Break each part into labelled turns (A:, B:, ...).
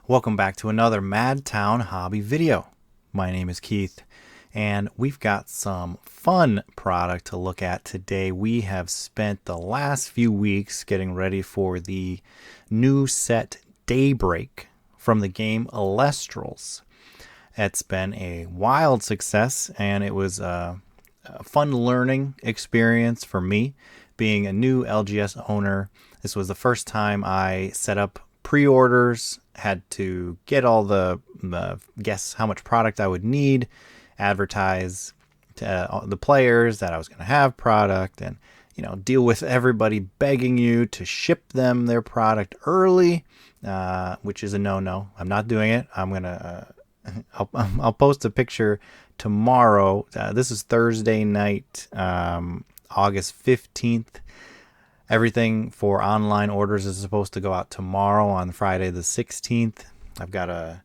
A: Welcome back to another Madtown Hobby video. My name is Keith, and we've got some fun product to look at today. We have spent the last few weeks getting ready for the new set Daybreak from the game Elestrals. It's been a wild success, and it was a fun learning experience for me. Being a new LGS owner, this was the first time I set up pre-orders, had to get all the guess how much product I would need, advertise to the players that I was going to have product, and deal with everybody begging you to ship them their product early, which is a no. I'm not doing it. I'm gonna I'll post a picture tomorrow. This is Thursday night, August 15th. Everything for online orders is supposed to go out tomorrow on Friday the 16th. I've got a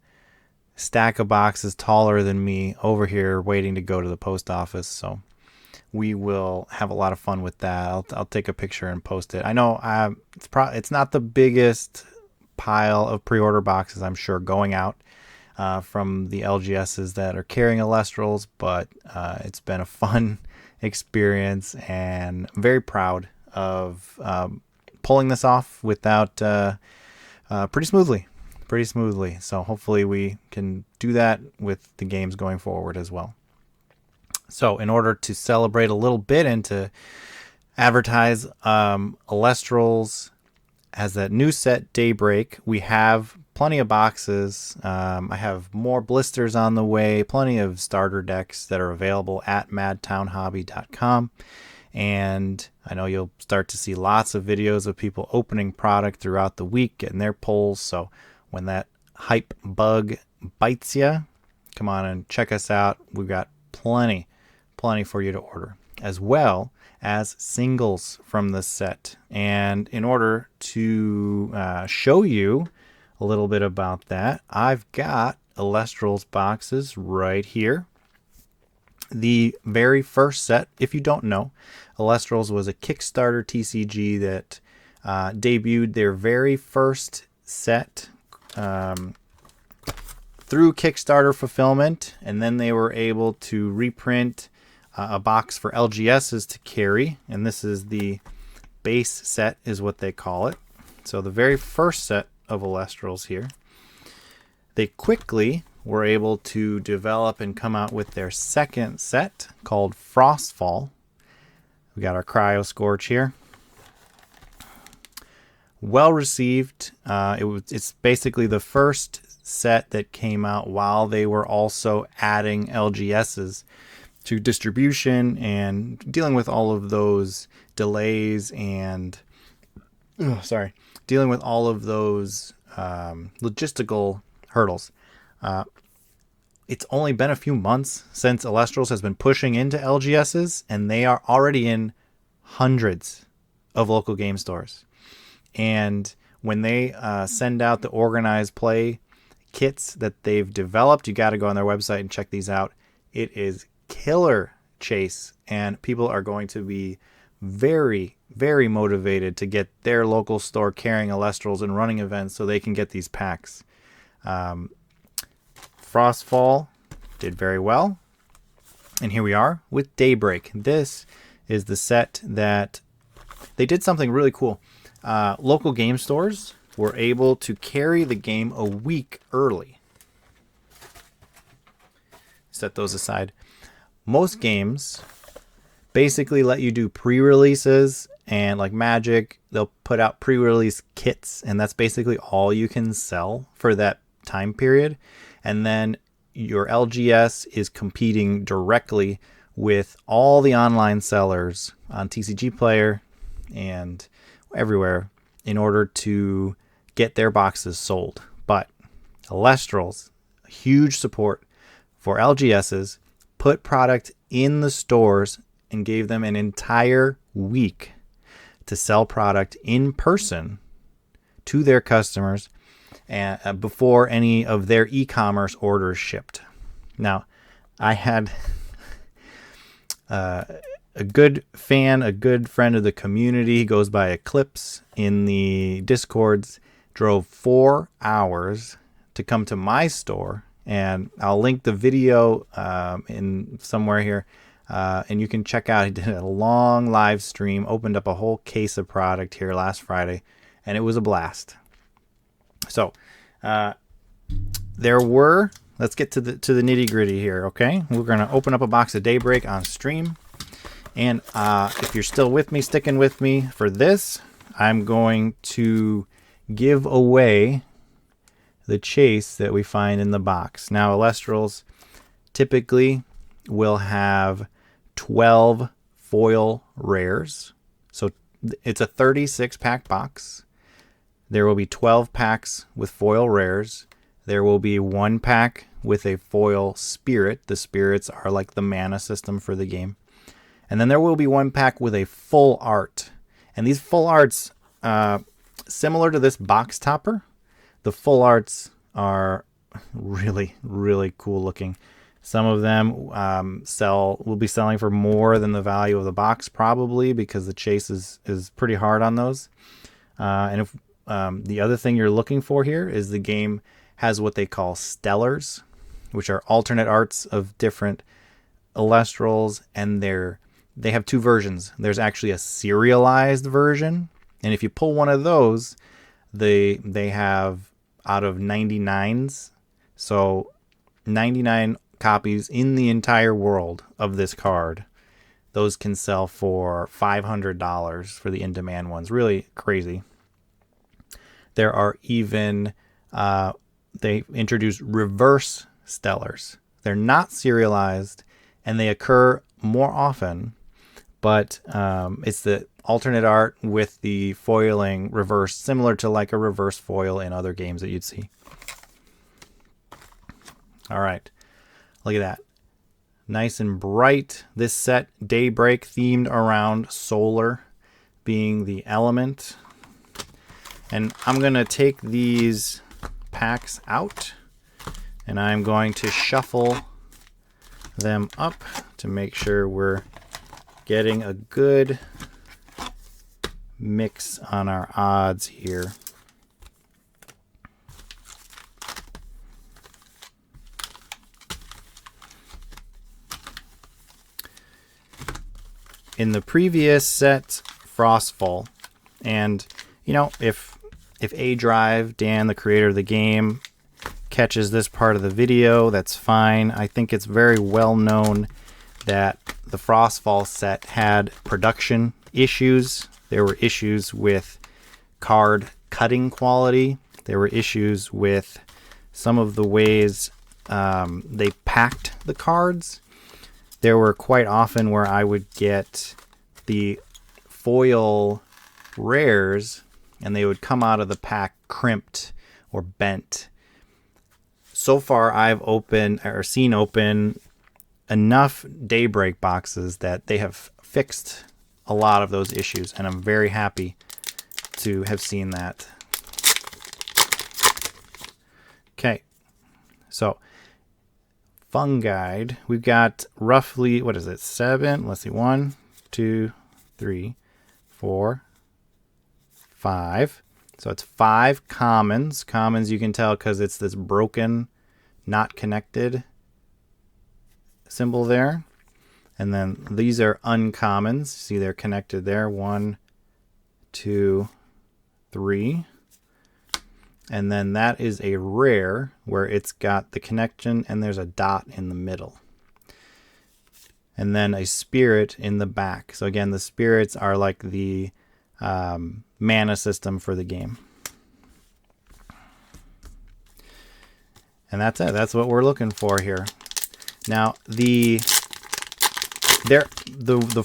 A: stack of boxes taller than me over here waiting to go to the post office, so we will have a lot of fun with that. I'll take a picture and post it. I know it's not the biggest pile of pre-order boxes, I'm sure, going out from the LGSs that are carrying Elestrals, but it's been a fun experience, and I'm very proud of pulling this off without pretty smoothly. So hopefully we can do that with the games going forward as well. So in order to celebrate a little bit and to advertise Elestrals as that new set Daybreak, we have plenty of boxes. I have more blisters on the way, plenty of starter decks that are available at madtownhobby.com. And I know you'll start to see lots of videos of people opening product throughout the week, getting their pulls. So when that hype bug bites you, come on and check us out. We've got plenty for you to order, as well as singles from the set. And in order to show you a little bit about that, I've got Elestrals boxes right here. The very first set, if you don't know, Elestrals was a Kickstarter TCG that debuted their very first set through Kickstarter fulfillment, and then they were able to reprint a box for LGSs to carry, and this is the base set is what they call it. So the very first set of Elestrals here. They quickly were able to develop and come out with their second set called Frostfall. We got our Cryo Scorch here. Well received. It's basically the first set that came out while they were also adding LGSs to distribution and dealing with all of those delays and dealing with all of those logistical hurdles. It's only been a few months since Elestrals has been pushing into LGSs, and they are already in hundreds of local game stores. And when they send out the organized play kits that they've developed, you got to go on their website and check these out. It is killer chase, and people are going to be very, very motivated to get their local store carrying Elestrals and running events so they can get these packs. Frostfall did very well, and here we are with Daybreak. This is the set that they did something really cool. Local game stores were able to carry the game a week early. Set those aside. Most games basically let you do pre-releases, and like Magic, they'll put out pre-release kits, and that's basically all you can sell for that time period. And then your LGS is competing directly with all the online sellers on TCG Player and everywhere in order to get their boxes sold. But Elestrals, huge support for LGSs, put product in the stores and gave them an entire week to sell product in person to their customers and before any of their e-commerce orders shipped. Now, I had a good fan, a good friend of the community. He goes by Eclipse in the Discords, drove 4 hours to come to my store, and I'll link the video in somewhere here, and you can check out. He did a long live stream, opened up a whole case of product here last Friday, and it was a blast. So let's get to the nitty gritty here. Okay, we're gonna open up a box of Daybreak on stream, and if you're still with me, sticking with me for this, I'm going to give away the chase that we find in the box. Now, Elestrals typically will have 12 foil rares. So it's a 36 pack box. There will be 12 packs with foil rares. There will be 1 pack with a foil spirit. The spirits are like the mana system for the game. And then there will be 1 pack with a full art. And these full arts, similar to this box topper, the full arts are really, really cool looking. Some of them will be selling for more than the value of the box, probably, because the chase is pretty hard on those. And if the other thing you're looking for here is the game has what they call stellars, which are alternate arts of different Elestrals, and they have 2 versions. There's actually a serialized version, and if you pull one of those, they have out of 99s, so 99 copies in the entire world of this card. Those can sell for $500 for the in-demand ones. Really crazy. There are even they introduced reverse stellars. They're not serialized, and they occur more often, but it's the alternate art with the foiling reverse, similar to like a reverse foil in other games that you'd see. All right, look at that. Nice and bright. This set, Daybreak, themed around solar being the element. And I'm going to take these packs out, and I'm going to shuffle them up to make sure we're getting a good mix on our odds here. In the previous set, Frostfall, and you know, if A Drive, Dan, the creator of the game, catches this part of the video, that's fine. I think it's very well known that the Frostfall set had production issues. There were issues with card cutting quality. There were issues with some of the ways they packed the cards. There were quite often where I would get the foil rares and they would come out of the pack crimped or bent. So far, I've seen open enough Daybreak boxes that they have fixed a lot of those issues, and I'm very happy to have seen that. Okay, so Fun Guide. We've got roughly, what is it, 7? Let's see, 1, 2, 3, 4, 5. So it's 5 commons. Commons, you can tell because it's this broken, not connected symbol there. And then these are uncommons. See, they're connected there. 1, 2, 3. And then that is a rare where it's got the connection and there's a dot in the middle. And then a spirit in the back. So again, the spirits are like the mana system for the game. And that's it. That's what we're looking for here. Now, the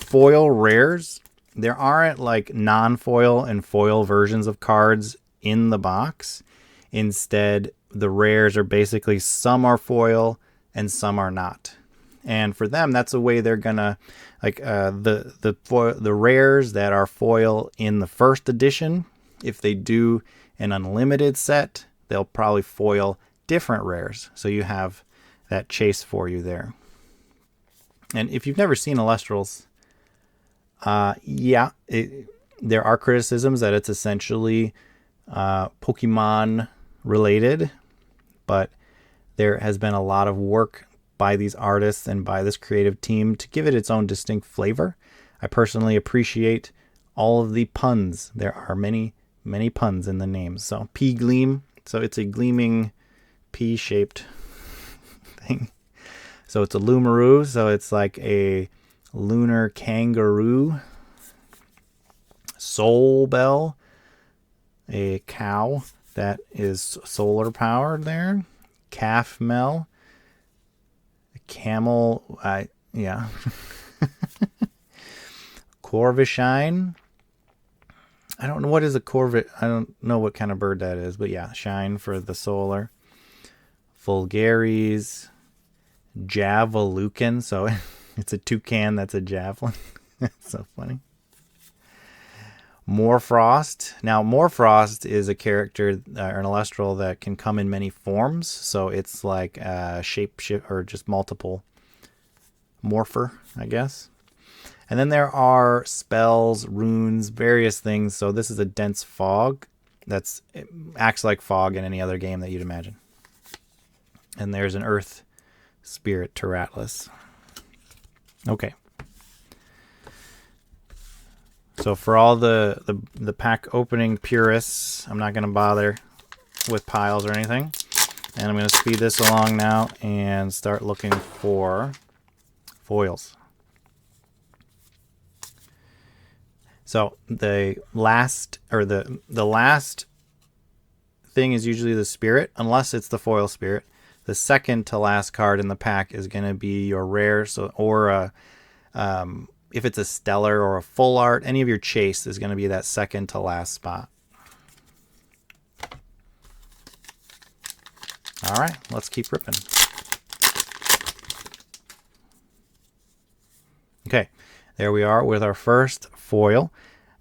A: foil rares, there aren't like non-foil and foil versions of cards in the box. Instead, the rares are basically some are foil and some are not. And for them, that's the way they're gonna like the rares that are foil in the first edition. If they do an unlimited set, they'll probably foil different rares. So you have that chase for you there. And if you've never seen Elestrals, there are criticisms that it's essentially Pokemon related. but there has been a lot of work by these artists and by this creative team to give it its own distinct flavor. I personally appreciate all of the puns. There are many, many puns in the name. So P Gleam, so it's a gleaming P-shaped thing. So it's a Lumaroo, so it's like a lunar kangaroo. Soul Bell, a cow that is solar powered there. Calf Mel, a camel, yeah. Corvishine. I don't know what is a corvid. I don't know what kind of bird that is, but yeah, shine for the solar. Vulgaries, Javalucan. So it's a toucan that's a javelin. That's so funny. Morfrost. Now, Morfrost is a character or an Elestral that can come in many forms. So it's like a shape shift or just multiple morpher, I guess. And then there are spells, runes, various things. So this is a dense fog it acts like fog in any other game that you'd imagine. And there's an earth spirit Terratlas. Okay. So for all the pack opening purists, I'm not going to bother with piles or anything. And I'm going to speed this along now and start looking for foils. So the last thing is usually the spirit, unless it's the foil spirit. The second to last card in the pack is going to be your rare, if it's a stellar or a full art, any of your chase is going to be that second to last spot. All right, let's keep ripping. Okay, there we are with our first foil.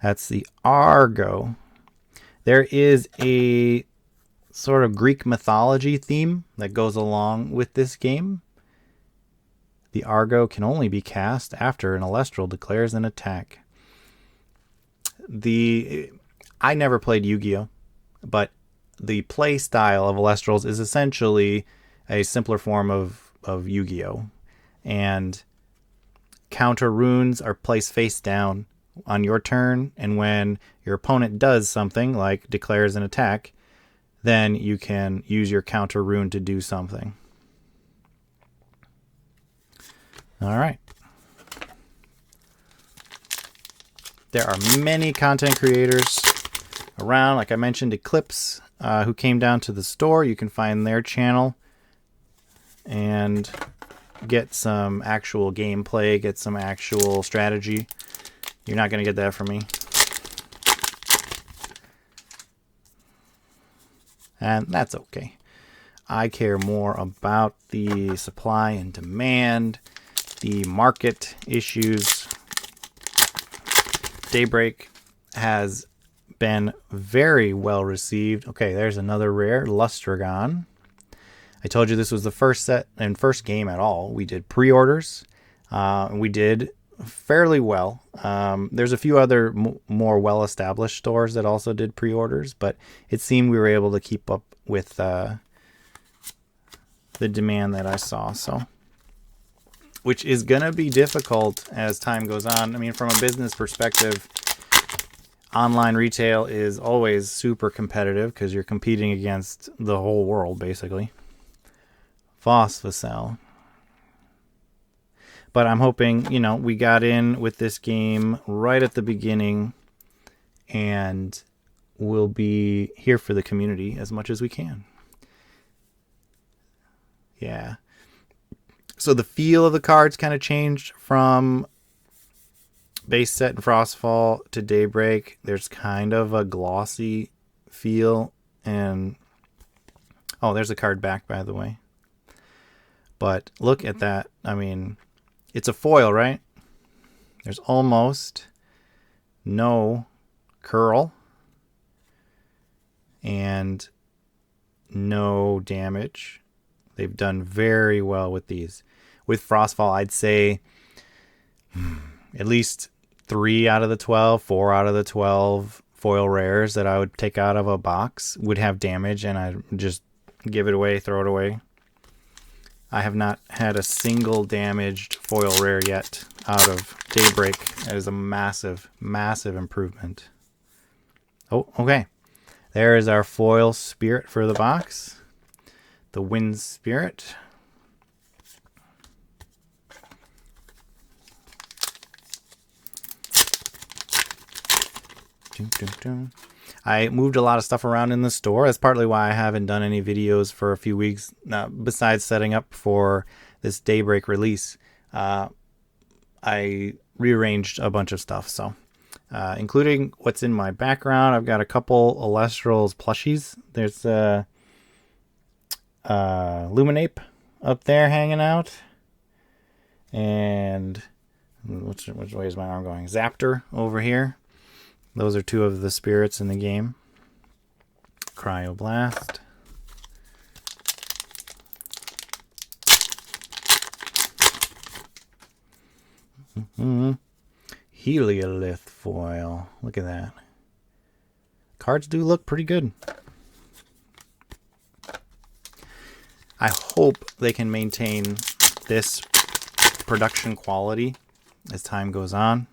A: That's the Argo. There is a sort of Greek mythology theme that goes along with this game. The Argo can only be cast after an Elestral declares an attack. I never played Yu-Gi-Oh, but the play style of Elestrals is essentially a simpler form of Yu-Gi-Oh. And counter runes are placed face down on your turn, and when your opponent does something like declares an attack, then you can use your counter rune to do something. All right. There are many content creators around. Like I mentioned, Eclipse, who came down to the store. You can find their channel and get some actual gameplay, get some actual strategy. You're not going to get that from me. And that's okay. I care more about the supply and demand, the market issues. Daybreak has been very well received. Okay, there's another rare, Lustragon. I told you this was the first set and first game at all. We did pre-orders. We did fairly well. There's a few other more well-established stores that also did pre-orders, but it seemed we were able to keep up with the demand that I saw. So, which is going to be difficult as time goes on. I mean, from a business perspective, online retail is always super competitive because you're competing against the whole world, basically. Phosphocell. But I'm hoping, we got in with this game right at the beginning and we'll be here for the community as much as we can. Yeah. So the feel of the cards kind of changed from base set and Frostfall to Daybreak. There's kind of a glossy feel. And, oh, there's a card back, by the way. But look at that. I mean, it's a foil, right? There's almost no curl and no damage. They've done very well with these. With Frostfall, I'd say at least 3 out of the 12, 4 out of the 12 foil rares that I would take out of a box would have damage, and give it away, throw it away. I have not had a single damaged foil rare yet out of Daybreak. That is a massive, massive improvement. Oh, okay. There is our foil spirit for the box. The Wind Spirit. I moved a lot of stuff around in the store. That's partly why I haven't done any videos for a few weeks, besides setting up for this Daybreak release. I rearranged a bunch of stuff, so including what's in my background. I've got a couple Elestrals plushies. There's Luminape up there hanging out, and which way is my arm going? Zaptor over here. Those are two of the spirits in the game. Cryoblast. Heliolith foil. Look at that. Cards do look pretty good. I hope they can maintain this production quality as time goes on.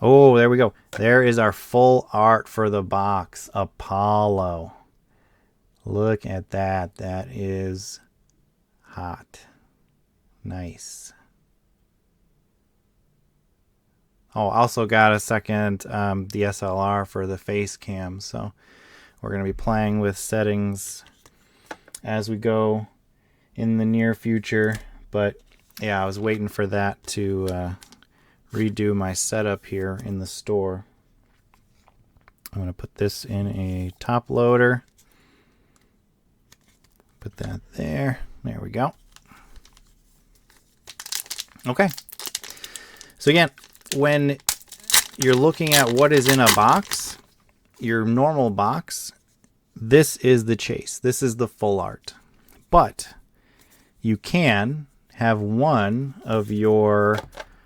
A: Oh, there we go. There is our full art for the box. Apollo. Look at that. That is hot. Nice. Oh, also got a second DSLR for the face cam. So we're going to be playing with settings as we go in the near future. But yeah, I was waiting for that to redo my setup here in the store. I'm going to put this in a top loader. Put that there. There we go. Okay. So again, when you're looking at what is in a box, your normal box, this is the chase. This is the full art. But you can have one of your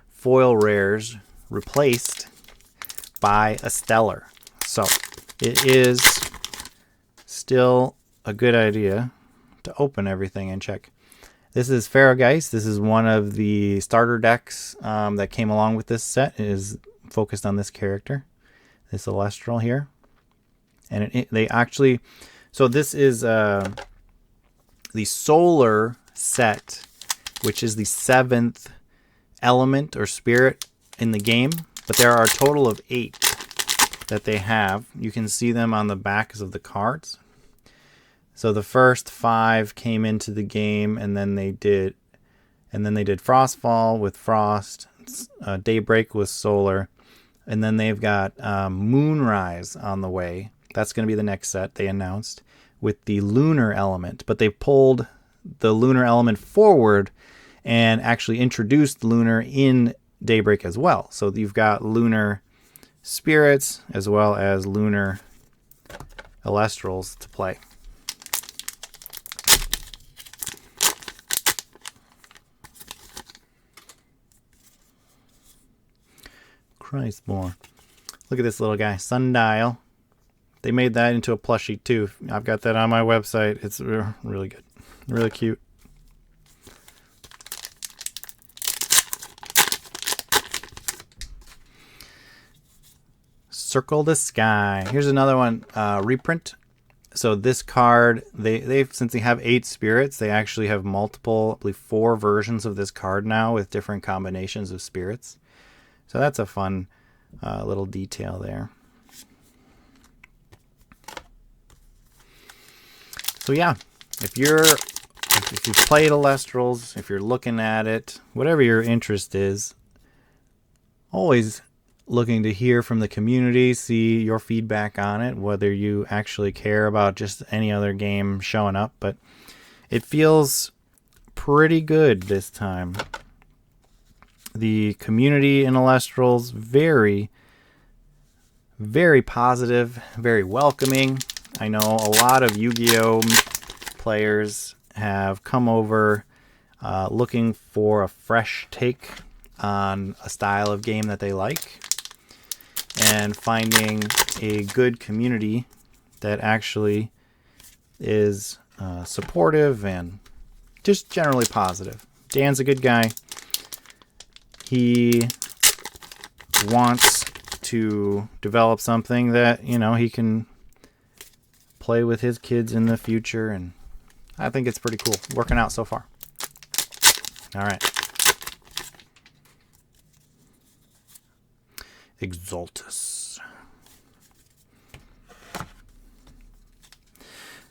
A: foil rares replaced by a stellar. So it is still a good idea to open everything and check. This is Pharaohgeist. This is one of the starter decks that came along with this set. It is focused on this character, this Elestral here. And they actually, so this is the solar set, which is the 7th element or spirit in the game, but there are a total of 8 that they have. You can see them on the backs of the cards. So the first 5 came into the game, and then they did Frostfall with Frost, Daybreak with Solar, and then they've got Moonrise on the way. That's going to be the next set they announced with the lunar element, but they pulled the lunar element forward and actually introduced lunar in Daybreak as well. So you've got lunar spirits as well as lunar Elestrals to play. Christ more. Look at this little guy, Sundial. They made that into a plushie too. I've got that on my website. It's really good. Really cute. Circle the Sky. Here's another one, reprint. So this card, they've since they have 8 spirits, they actually have multiple, I believe 4 versions of this card now with different combinations of spirits. So that's a fun little detail there. So yeah, if you've played Elestrals, if you're looking at it, whatever your interest is, always looking to hear from the community, see your feedback on it, whether you actually care about just any other game showing up. But it feels pretty good this time. The community in Elestrals, very, very positive, very welcoming. I know a lot of Yu-Gi-Oh! Players have come over looking for a fresh take on a style of game that they like, and finding a good community that actually is supportive and just generally positive. Dan's a good guy. He wants to develop something that, you know, he can play with his kids in the future, and I think it's pretty cool. Working out so far. All right. Exaltus.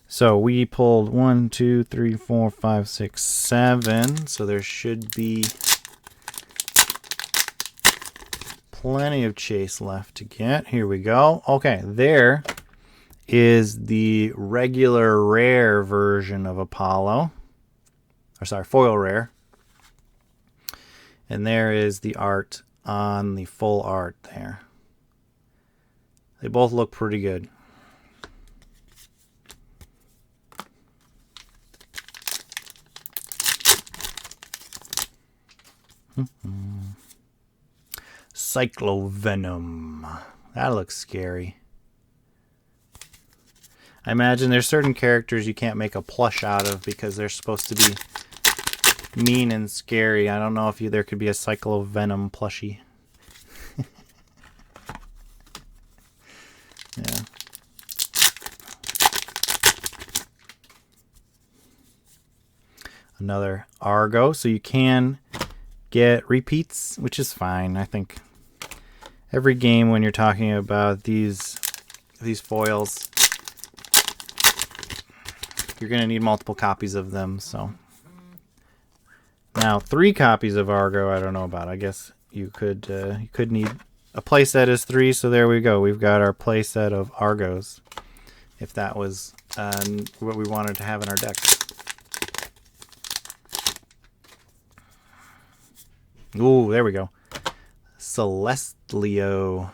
A: So we pulled 1, 2, 3, 4, 5, 6, 7. So there should be plenty of chase left to get. Here we go. Okay, there is the regular rare version of Apollo. Or sorry, foil rare. And there is the art on the full art there. They both look pretty good. Cyclovenom. That looks scary. I imagine there's certain characters you can't make a plush out of because they're supposed to be mean and scary. I don't know if there could be a Cyclovenom plushie. Yeah. Another Argo, so you can get repeats, which is fine. I think every game when you're talking about these foils, you're going to need multiple copies of them. So now 3 copies of Argo, I don't know about. I guess you could need a playset as 3. So there we go. We've got our playset of Argos, if that was what we wanted to have in our deck. Ooh, there we go. Celestlio.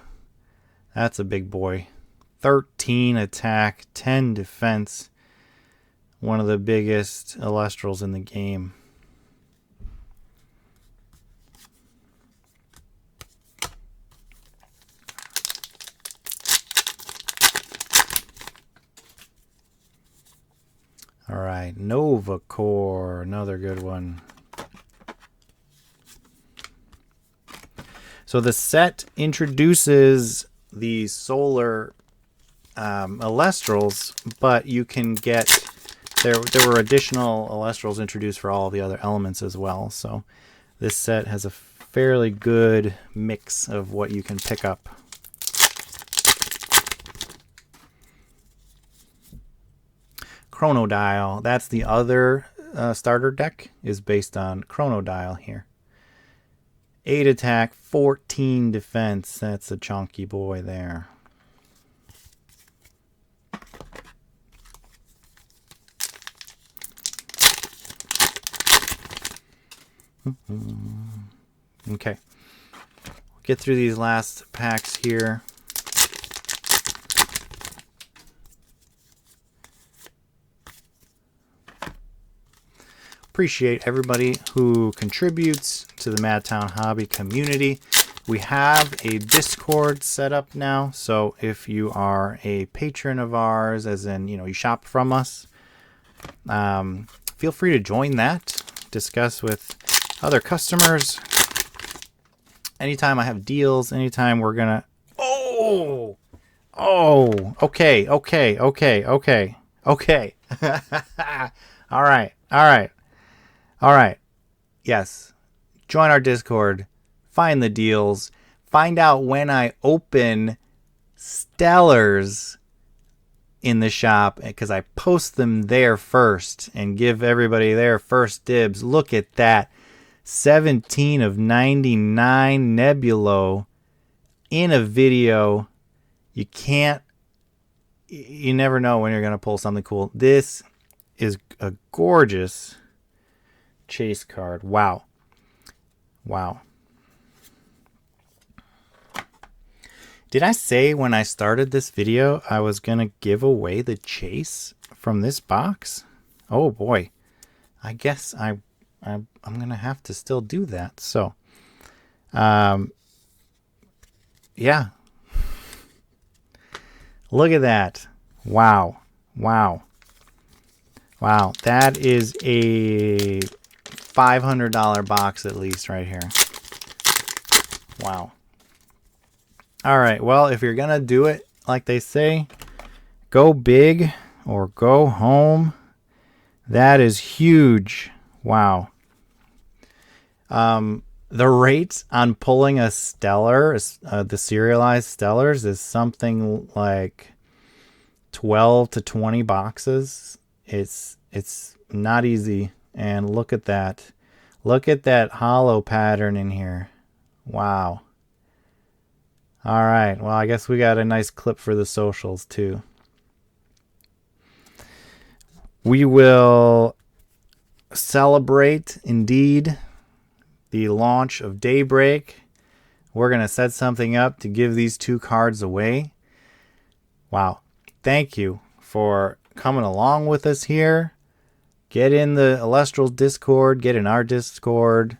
A: That's a big boy. 13 attack, 10 defense. One of the biggest Elestrals in the game. All right, Nova Core, another good one. So the set introduces the solar Elestrals, but you can get there were additional Elestrals introduced for all the other elements as well. So this set has a fairly good mix of what you can pick up. Chronodial, that's the other starter deck, is based on Chronodial here. 8 attack, 14 defense. That's a chunky boy there. Okay. Get through these last packs here. Appreciate everybody who contributes to the Madtown Hobby community. We have a Discord set up now, so if you are a patron of ours, as in, you know, you shop from us, feel free to join that. Discuss with other customers. Anytime I have deals, anytime we're gonna... Oh! Okay. All right. Yes. Join our Discord. Find the deals. Find out when I open Stellars in the shop, because I post them there first and give everybody their first dibs. Look at that. 17 of 99 Nebulo in a video. You never know when you're going to pull something cool. This is a gorgeous chase card. Wow. Did I say when I started this video I was going to give away the chase from this box? Oh boy. I guess I'm going to have to still do that. So, yeah. Look at that. Wow. Wow, that is a $500 box at least right here. Wow. All right, well, if you're going to do it, like they say, go big or go home. That is huge. Wow. The rate on pulling a stellar, the serialized stellars, is something like 12 to 20 boxes. It's not easy. And look at that. Look at that hollow pattern in here. Wow. All right. Well, I guess we got a nice clip for the socials too. We will celebrate indeed the launch of Daybreak. We're going to set something up to give these 2 cards away. Wow. Thank you for coming along with us here. Get in the Elestrals Discord. Get in our Discord.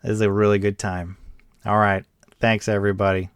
A: This is a really good time. All right. Thanks, everybody.